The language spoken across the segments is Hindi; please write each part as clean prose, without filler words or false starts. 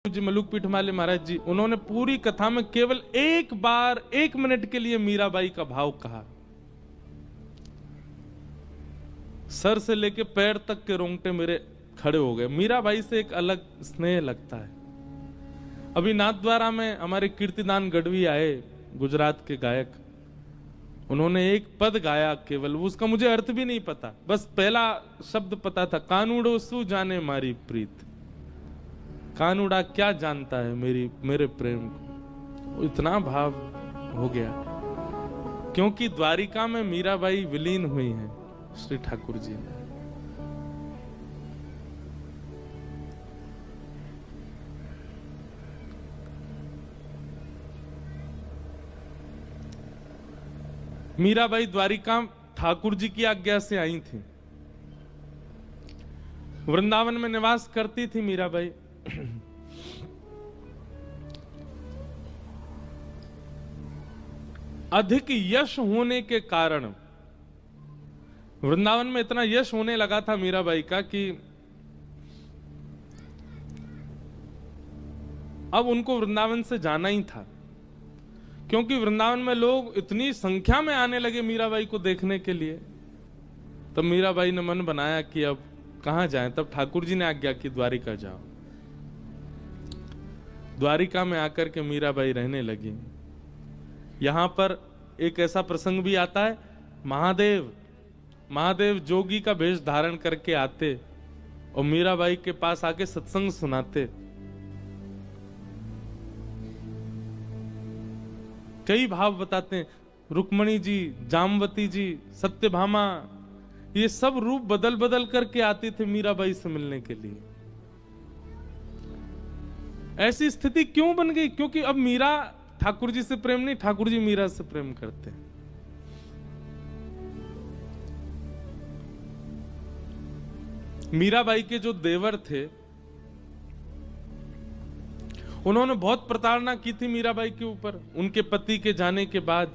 जी मलुक पीठमाले महाराज जी, उन्होंने पूरी कथा में केवल एक बार 1 मिनट के लिए मीराबाई का भाव कहा। सर से लेके पैर तक के रोंगटे मेरे खड़े हो गए। मीराबाई से एक अलग स्नेह लगता है। अभी नाथद्वारा में हमारे कीर्तिदान गढ़वी आए, गुजरात के गायक, उन्होंने एक पद गाया केवल, उसका मुझे अर्थ भी नहीं पता, बस पहला शब्द पता था, कानूड़ो सु जाने मारी प्रीत। कानूड़ा क्या जानता है मेरे प्रेम को। इतना भाव हो गया, क्योंकि द्वारिका में मीराबाई विलीन हुई हैं श्री ठाकुर जी ने। मीराबाई द्वारिका ठाकुर जी की आज्ञा से आई थी। वृंदावन में निवास करती थी मीराबाई। अधिक यश होने के कारण, वृंदावन में इतना यश होने लगा था मीराबाई का कि अब उनको वृंदावन से जाना ही था, क्योंकि वृंदावन में लोग इतनी संख्या में आने लगे मीराबाई को देखने के लिए। तब मीराबाई ने मन बनाया कि अब कहां जाएं। तब ठाकुर जी ने आज्ञा की द्वारिका जाओ। द्वारिका में आकर के मीराबाई रहने लगी। यहां पर एक ऐसा प्रसंग भी आता है, महादेव जोगी का वेश धारण करके आते और मीराबाई के पास आके सत्संग सुनाते। कई भाव बताते हैं, रुक्मणी जी, जामवती जी, सत्यभामा, ये सब रूप बदल बदल करके आती थे मीराबाई से मिलने के लिए। ऐसी स्थिति क्यों बन गई? क्योंकि अब मीरा ठाकुर जी से प्रेम नहीं, ठाकुर जी मीरा से प्रेम करते हैं। मीराबाई के जो देवर थे, उन्होंने बहुत प्रताड़ना की थी मीराबाई के ऊपर उनके पति के जाने के बाद।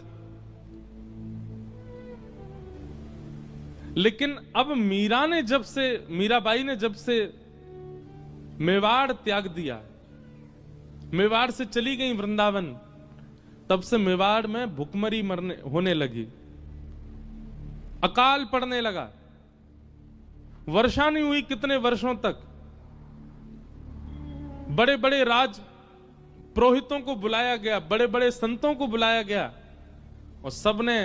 लेकिन अब मीराबाई ने जब से मेवाड़ त्याग दिया, मेवाड़ से चली गई वृंदावन, तब से मेवाड़ में भुखमरी होने लगी, अकाल पड़ने लगा, वर्षा नहीं हुई कितने वर्षों तक। बड़े बड़े राज पुरोहितों को बुलाया गया, बड़े बड़े संतों को बुलाया गया, और सबने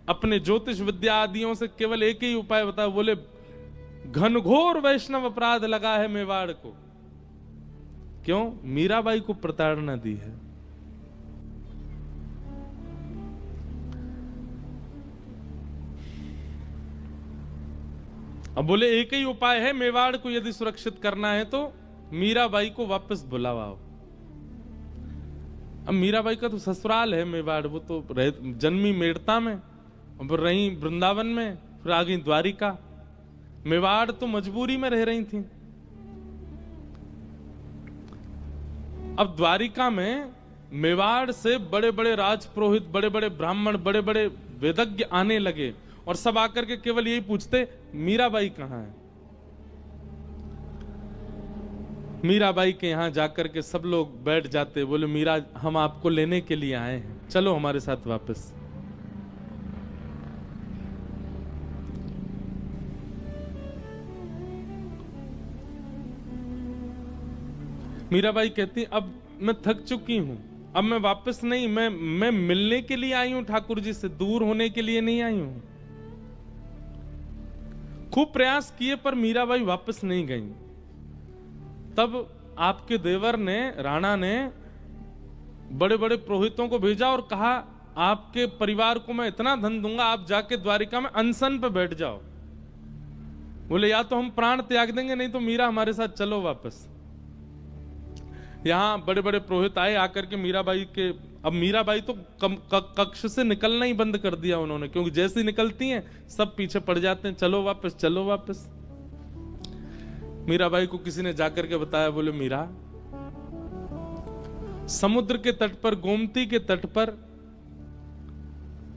अपने ज्योतिष विद्या आदियों से केवल एक ही उपाय बताया, बोले घनघोर वैष्णव अपराध लगा है मेवाड़ को। क्यों? मीराबाई को प्रताड़ना दी है। अब बोले एक ही उपाय है, मेवाड़ को यदि सुरक्षित करना है तो मीराबाई को वापस बुलाओ। अब मीराबाई का तो ससुराल है मेवाड़, वो तो जन्मी मेड़ता में, अब रही वृंदावन में, फिर आ गई द्वारिका। मेवाड़ तो मजबूरी में रह रही थी। अब द्वारिका में मेवाड़ से बड़े बड़े राजपुरोहित, बड़े बड़े ब्राह्मण, बड़े बड़े वेदज्ञ आने लगे, और सब आकर के केवल यही पूछते, मीराबाई कहां है? मीराबाई के यहां जाकर के सब लोग बैठ जाते, बोले मीरा, हम आपको लेने के लिए आए हैं, चलो हमारे साथ वापस। मीराबाई कहती, अब मैं थक चुकी हूं, अब मैं वापस नहीं, मैं मिलने के लिए आई हूं ठाकुर जी से, दूर होने के लिए नहीं आई हूं। खूब प्रयास किए पर मीराबाई वापस नहीं गई। तब आपके देवर ने, राणा ने, बड़े बड़े पुरोहितों को भेजा और कहा, आपके परिवार को मैं इतना धन दूंगा, आप जाके द्वारिका में अनशन पे बैठ जाओ। बोले या तो हम प्राण त्याग देंगे, नहीं तो मीरा हमारे साथ चलो वापस। यहां बड़े बड़े पुरोहित आए, आकर के मीराबाई के, अब मीराबाई तो कक्ष से निकलना ही बंद कर दिया उन्होंने, क्योंकि जैसे ही निकलती हैं सब पीछे पड़ जाते हैं, चलो वापस, चलो वापस। मीराबाई को किसी ने जाकर के बताया, बोले मीरा, समुद्र के तट पर, गोमती के तट पर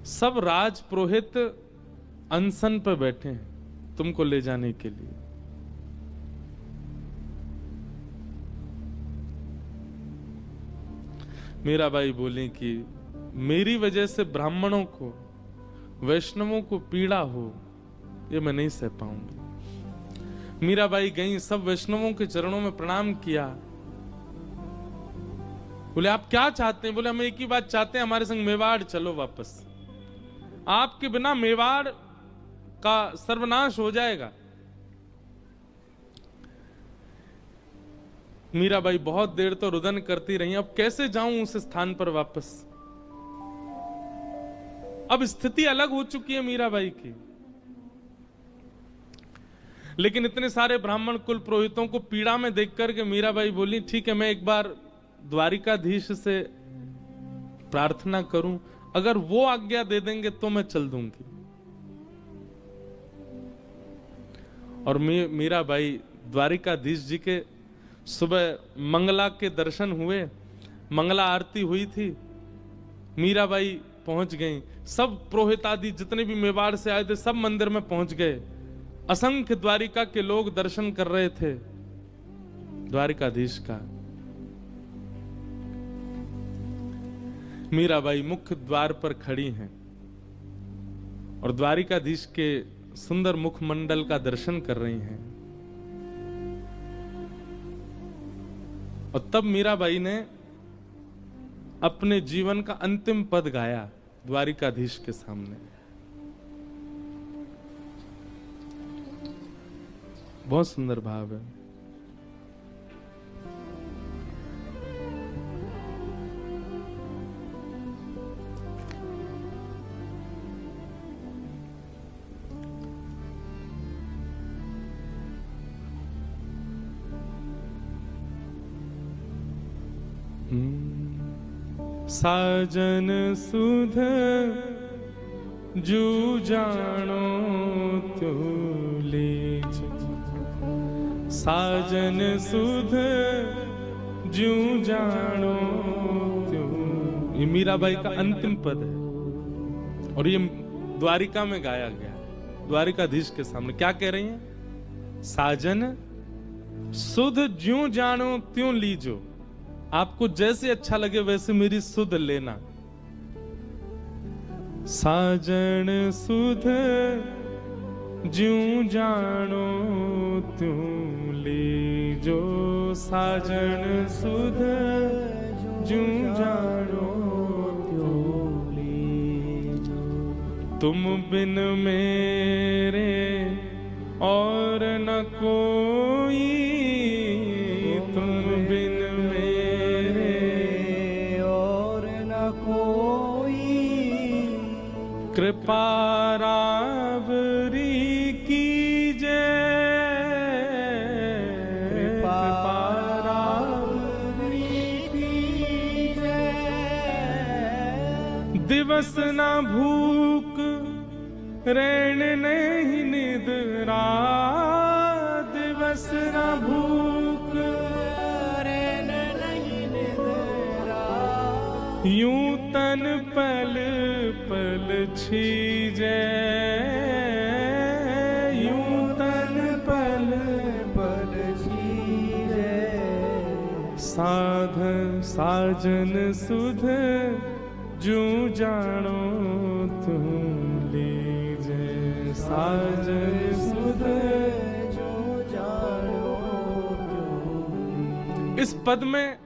सब राज पुरोहित अनशन पर बैठे हैं तुमको ले जाने के लिए। मीराबाई बोली कि मेरी वजह से ब्राह्मणों को, वैष्णवों को पीड़ा हो, ये मैं नहीं सह पाऊंगी। मीराबाई गई, सब वैष्णवों के चरणों में प्रणाम किया। बोले आप क्या चाहते हैं? बोले हम एक ही बात चाहते हैं, हमारे संग मेवाड़ चलो वापस। आपके बिना मेवाड़ का सर्वनाश हो जाएगा। मीराबाई बहुत देर तो रुदन करती रही, अब कैसे जाऊं उस स्थान पर वापस। अब स्थिति अलग हो चुकी है मीराबाई की। लेकिन इतने सारे ब्राह्मण कुल पुरोहितों को पीड़ा में देख करके मीराबाई बोली ठीक है, मैं एक बार द्वारिकाधीश से प्रार्थना करूं, अगर वो आज्ञा दे देंगे तो मैं चल दूंगी। और मीराबाई द्वारिकाधीश जी के सुबह मंगला के दर्शन हुए, मंगला आरती हुई थी, मीराबाई पहुंच गई। सब पुरोहित आदि जितने भी मेवाड़ से आए थे सब मंदिर में पहुंच गए। असंख्य द्वारिका के लोग दर्शन कर रहे थे द्वारिकाधीश का। मीराबाई मुख्य द्वार पर खड़ी हैं और द्वारिकाधीश के सुंदर मुखमंडल का दर्शन कर रही हैं। और तब मीराबाई ने अपने जीवन का अंतिम पद गाया द्वारिकाधीश के सामने। बहुत सुंदर भाव है। साजन सुध जू जानो त्यो लीज, साजन सुध जू जानो त्यो। ये मीराबाई का अंतिम पद है और ये द्वारिका में गाया गया, द्वारिकाधीश के सामने। क्या कह रही हैं? साजन सुध ज्यों जानो त्यों लीजो, आपको जैसे अच्छा लगे वैसे मेरी सुध लेना। साजन सुध ज्यों जानो त्यों लीजो, साजन सुध ज्यों जानो त्यों लीजो। तुम बिन मेरे और न कोई, तुम बिन कृपा रावरी कीजे, कृपा रावरी कीजे। दिवस न भूख रैन नहीं निद्रा, दिवस न भूख रैन नहीं निद्रा। यूं तन पल पल छीजे, यूं तन पल पल छीजे। साधन साजन सुध जूं जानो तुम लीजे, साजन सुध जूं जानो तुम। इस पद में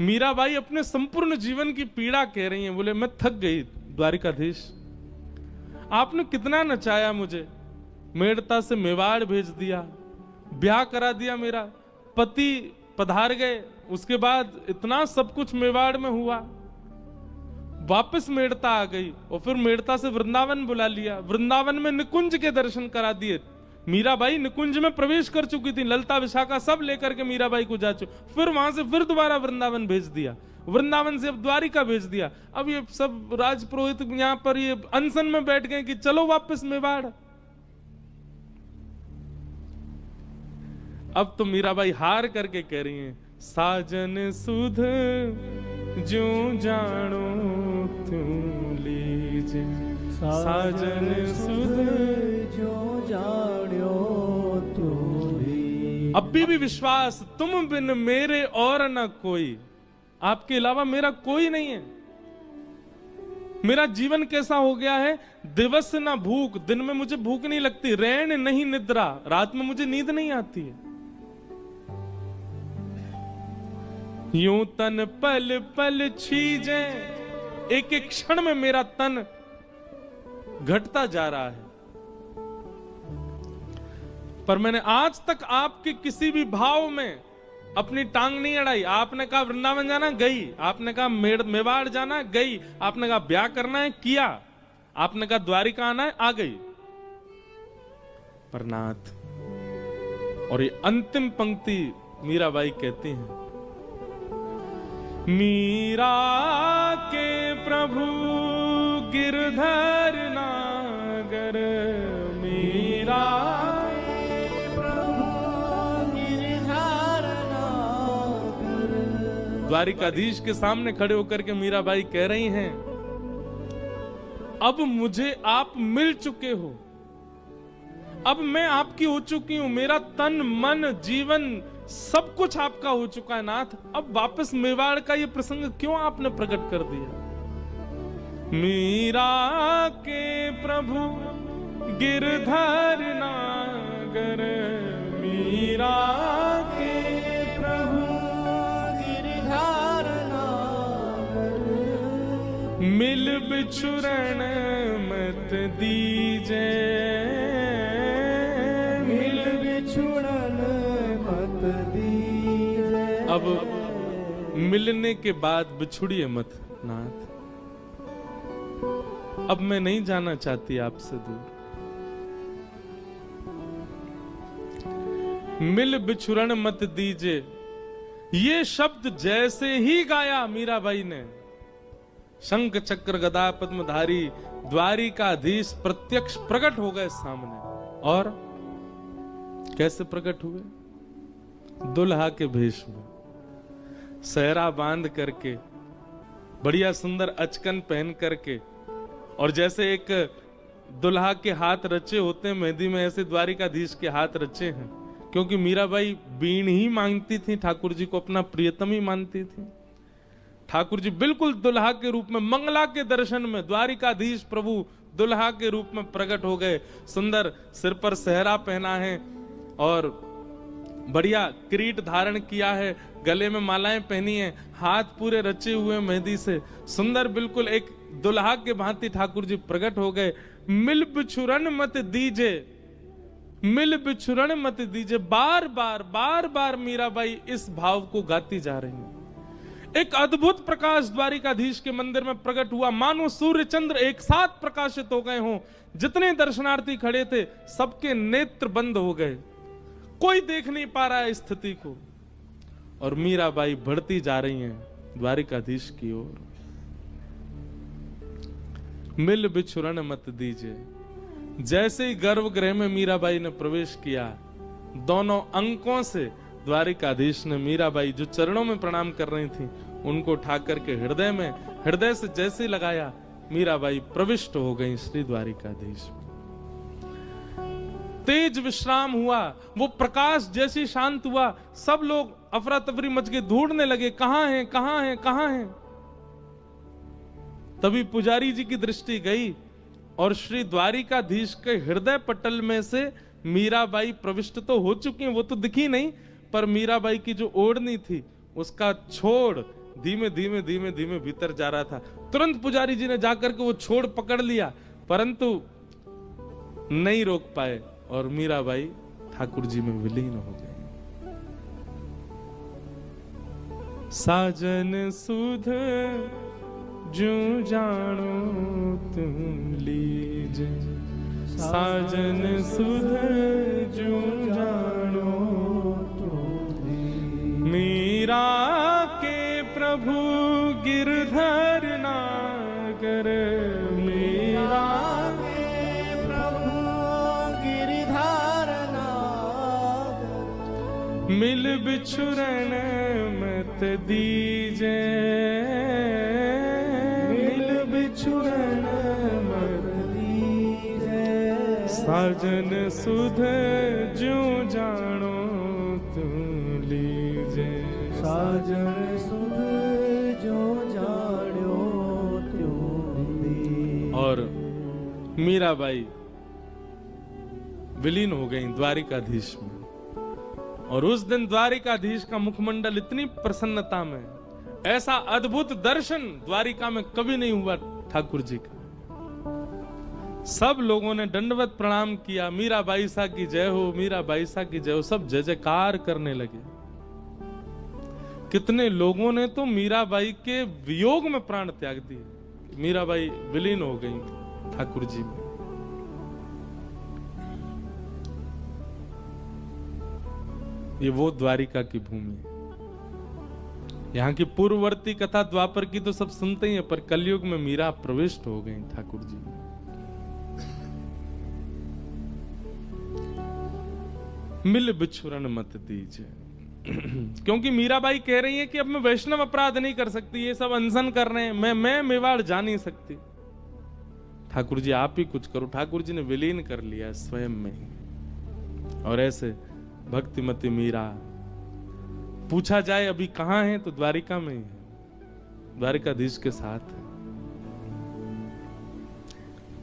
मीराबाई अपने संपूर्ण जीवन की पीड़ा कह रही हैं। बोले मैं थक गई द्वारिकाधीश, आपने कितना नचाया मुझे, मेड़ता से मेवाड़ भेज दिया, ब्याह करा दिया, मेरा पति पधार गए, उसके बाद इतना सब कुछ मेवाड़ में हुआ, वापस मेड़ता आ गई और फिर मेड़ता से वृंदावन बुला लिया, वृंदावन में निकुंज के दर्शन करा दिए। मीराबाई निकुंज में प्रवेश कर चुकी थी, ललता विशाखा सब लेकर के मीराबाई को जा चुकी, फिर वहां से फिर दोबारा वृंदावन भेज दिया, वृंदावन से अब द्वारिका भेज दिया। अब ये सब राजपुरोहित यहां पर ये अनशन में बैठ गए कि चलो वापस मेवाड़। अब तो मीराबाई हार करके कह रही हैं, साजन सुध ज्यों जानो त्यों लीजे, साजन सुध ज्यों जानो त्यों लीजे। अब भी विश्वास, तुम बिन मेरे और न कोई, आपके अलावा मेरा कोई नहीं है। मेरा जीवन कैसा हो गया है, दिवस ना भूख, दिन में मुझे भूख नहीं लगती, रैन नहीं निद्रा, रात में मुझे नींद नहीं आती है। यूं तन पल पल छीजे, एक एक क्षण में मेरा तन घटता जा रहा है। पर मैंने आज तक आपके किसी भी भाव में अपनी टांग नहीं अड़ाई। आपने कहा वृंदावन जाना, गई। आपने कहा मेवाड़ जाना, गई। आपने कहा ब्याह करना है, किया। आपने कहा द्वारिका आना है, आ गई। पर नाथ, और ये अंतिम पंक्ति मीराबाई कहती हैं, मीरा के प्रभु गिरधर नागर, मीरा द्वारिकाधीश के सामने खड़े होकर के मीराबाई कह रही हैं, अब मुझे आप मिल चुके हो, अब मैं आपकी हो चुकी हूं, मेरा तन मन जीवन सब कुछ आपका हो चुका है नाथ। अब वापस मेवाड़ का ये प्रसंग क्यों आपने प्रकट कर दिया? मीरा के प्रभु गिरधर नागर, मीरा के प्रभु गिरधर नागर, मिल बिछुरण मत दीजे, मिल बिछुरण मत दीजे। अब मिलने के बाद बिछुड़िए मत नाथ। अब मैं नहीं जाना चाहती आपसे दूर। मिल बिछुरण मत दीजे, ये शब्द जैसे ही गाया मीराबाई ने, शंख चक्र गदा पद्मधारी द्वारिकाधीश प्रत्यक्ष प्रकट हो गए सामने। और कैसे प्रकट हुए? दुल्हा के भेष में, सहरा बांध करके, बढ़िया सुंदर अचकन पहन करके, और जैसे एक दुल्हा के हाथ रचे होते हैं मेहंदी में, ऐसे द्वारिकाधीश के हाथ रचे हैं। क्योंकि मीराबाई बीण ही मांगती थी, ठाकुर जी को अपना प्रियतम ही मानती थी। ठाकुर जी बिल्कुल दुल्हा के रूप में, मंगला के दर्शन में द्वारिकाधीश प्रभु दुल्हा के रूप में प्रकट हो गए। सुंदर सिर पर सहरा पहना है और बढ़िया किरीट धारण किया है, गले में मालाएं पहनी है, हाथ पूरे रचे हुए मेहंदी से, सुंदर बिल्कुल एक दुल्हा के भांति ठाकुर जी प्रकट हो गए। मिल बिछुरन मत दीजे, मिल बिछुरन मत दीजे, बार बार मीराबाई इस भाव को गाती जा रही है। एक अद्भुत प्रकाश द्वारिकाधीश के मंदिर में प्रकट हुआ, मानो सूर्य चंद्र एक साथ प्रकाशित हो गए हों। जितने दर्शनार्थी खड़े थे सबके नेत्र बंद हो गए, कोई देख नहीं पा रहा है स्थिति को। और मीराबाई बढ़ती जा रही हैं द्वारिकाधीश की ओर। मिल बिछुरन मत दीजिए। जैसे ही गर्भगृह में मीराबाई ने प्रवेश किया, दोनों अंकों से द्वारिकाधीश ने मीराबाई जो चरणों में प्रणाम कर रही थी उनको उठा करके हृदय में, हृदय से जैसे लगाया, मीराबाई प्रविष्ट हो गई श्री द्वारिकाधीश। तेज विश्राम हुआ, वो प्रकाश जैसे शांत हुआ, सब लोग अफरा तफरी मच के ढूंढने लगे, कहां है कहां है कहां है। तभी पुजारी जी की दृष्टि गई और श्री द्वारिकाधीश के हृदय पटल में से मीराबाई प्रविष्ट तो हो चुकी हैं, वो तो दिखी नहीं, पर मीराबाई की जो ओढ़नी थी उसका छोड़ धीमे धीमे धीमे धीमे भीतर जा रहा था। तुरंत पुजारी जी ने जाकर के वो छोड़ पकड़ लिया, परंतु नहीं रोक पाए और मीराबाई ठाकुर जी में विलीन हो गई। साजन सुध जो जानो तुम लीजे, साजन सुध जो जानो तुम लीजे। मीरा के प्रभु गिरधर नागर, मीरा के प्रभु गिरधर नागर, मिल बिछुरन मत दीजे, बिछुरन मत दीजे। साजन सुध जो जानो तुम लीजे, साजन सुध जो जान्यो त्यों दीन। और मीराबाई विलीन हो गई द्वारिकाधीश में। और उस दिन द्वारिकाधीश का मुखमंडल इतनी प्रसन्नता में, ऐसा अद्भुत दर्शन द्वारिका में कभी नहीं हुआ ठाकुर जी का। सब लोगों ने दंडवत प्रणाम किया, मीराबाई सा की जय हो, मीराबाई सा की जय हो, सब जय जयकार करने लगे। कितने लोगों ने तो मीराबाई के वियोग में प्राण त्याग दिए। मीराबाई विलीन हो गई ठाकुर जी में। ये वो द्वारिका की भूमि है। यहाँ की पूर्ववर्ती कथा द्वापर की तो सब सुनते ही हैं, पर कलयुग में मीरा प्रविष्ट हो गई ठाकुर जी में। मिल बिछुरन मत दीजिए, क्योंकि मीराबाई कह रही है कि अब मैं वैष्णव अपराध नहीं कर सकती, ये सब अनशन कर रहे हैं, मैं मेवाड़ जा नहीं सकती। ठाकुर जी आप ही कुछ करो। ठाकुर जी ने विलीन कर लिया स्वयं में ही। और ऐसे भक्तिमती मीरा, पूछा जाए अभी कहां है तो द्वारिका में ही है, द्वारिकाधीश के साथ है।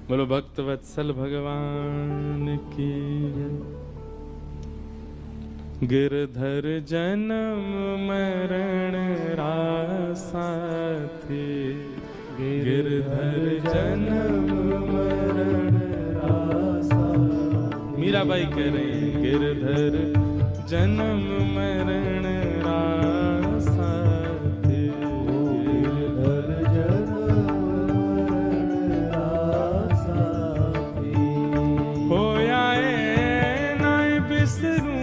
बोलो भक्त वत्सल भगवान की। गिरधर जन्म मरण रासा थे, गिरधर जन्म मरण रासा। मीराबाई कह रही है गिरधर जन्म मरण रासा थे, गिरधर जन्म मरण रासा थे। होया नाय बिसरू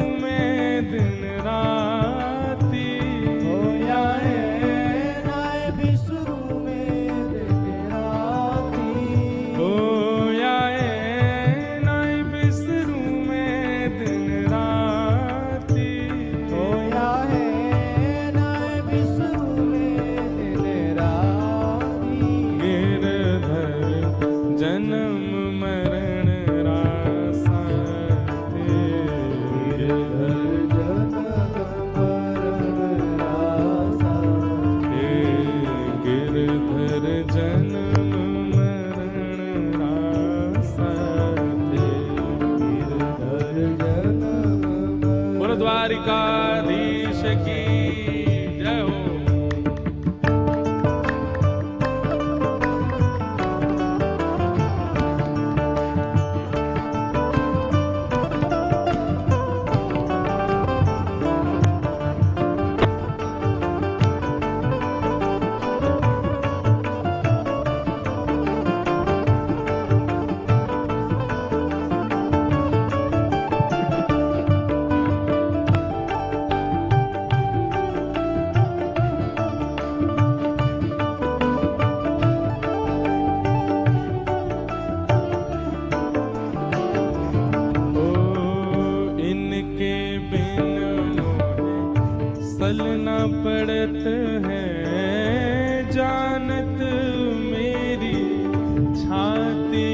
दिन राती, होया नाय बिसरू में दिन राती, होया नाय बिसरू में दिन राती, होया नाय बिसरू में दिन राती। गिरधर जन्म मरण रासा थे, गिरधर द्वारिकाधीश की जय हो। चलना पड़त है जानत मेरी छाती,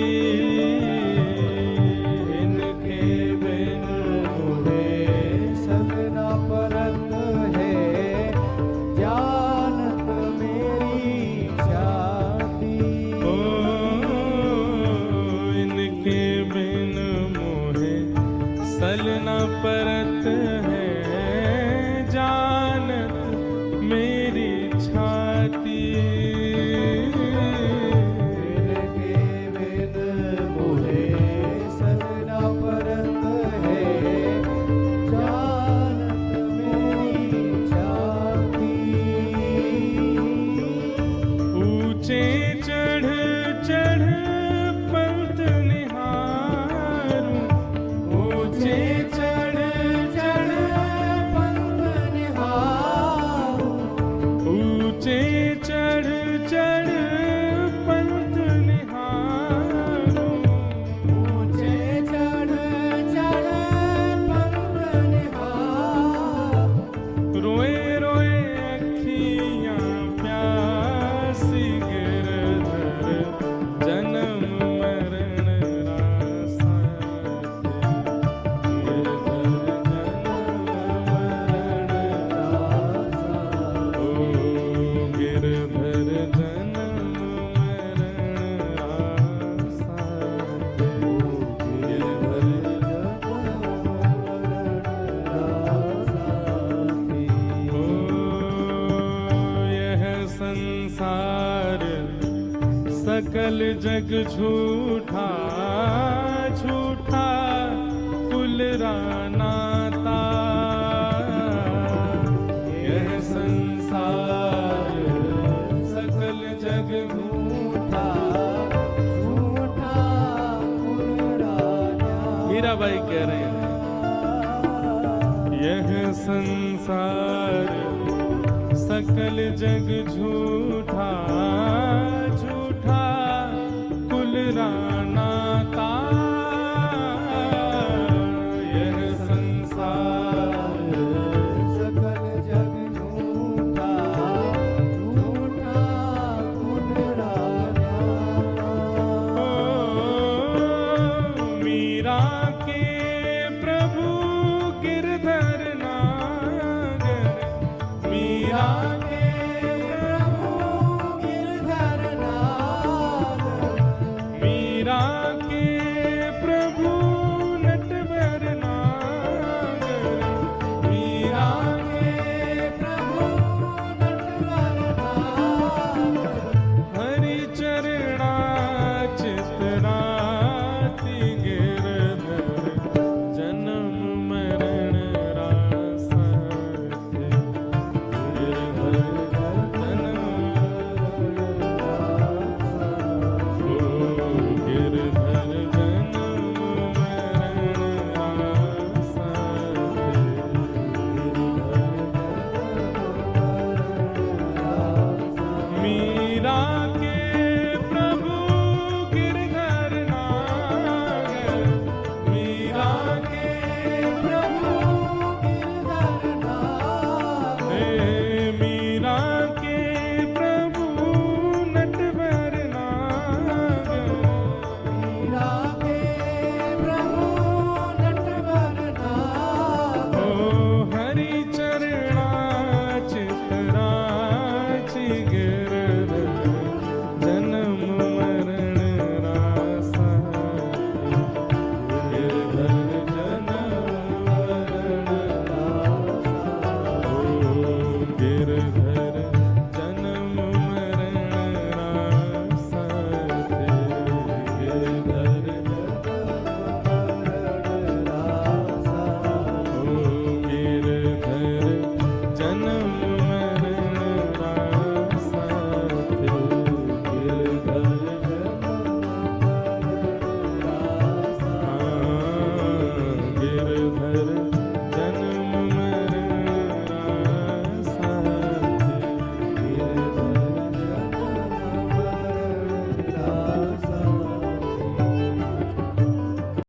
इनके बिन मुझे चलना पड़त है जानत मेरी छाती। ओ इनके बिन मुझे चलना पड़त है जानत मेरी छाती, इनके बिन मुझे चलना पड़त है जानत मेरी छाती। ऊंचे चढ़ चढ़ पंथ निहारूं, ऊंचे चढ़ चढ़ पंथ निहारूं, ऊंचे चढ़ सकल जग झूठा झूठा कुल रानाता, यह संसार सकल जग झूठा झूठा पुराना। मीराबाई कह रहे हैं यह संसार सकल जग झूठा झूठा कुल रानाता, यह संसार सकल जग झूठा झूठा पुराना। मीरा के प्रभु गिरधर नागर, मीरा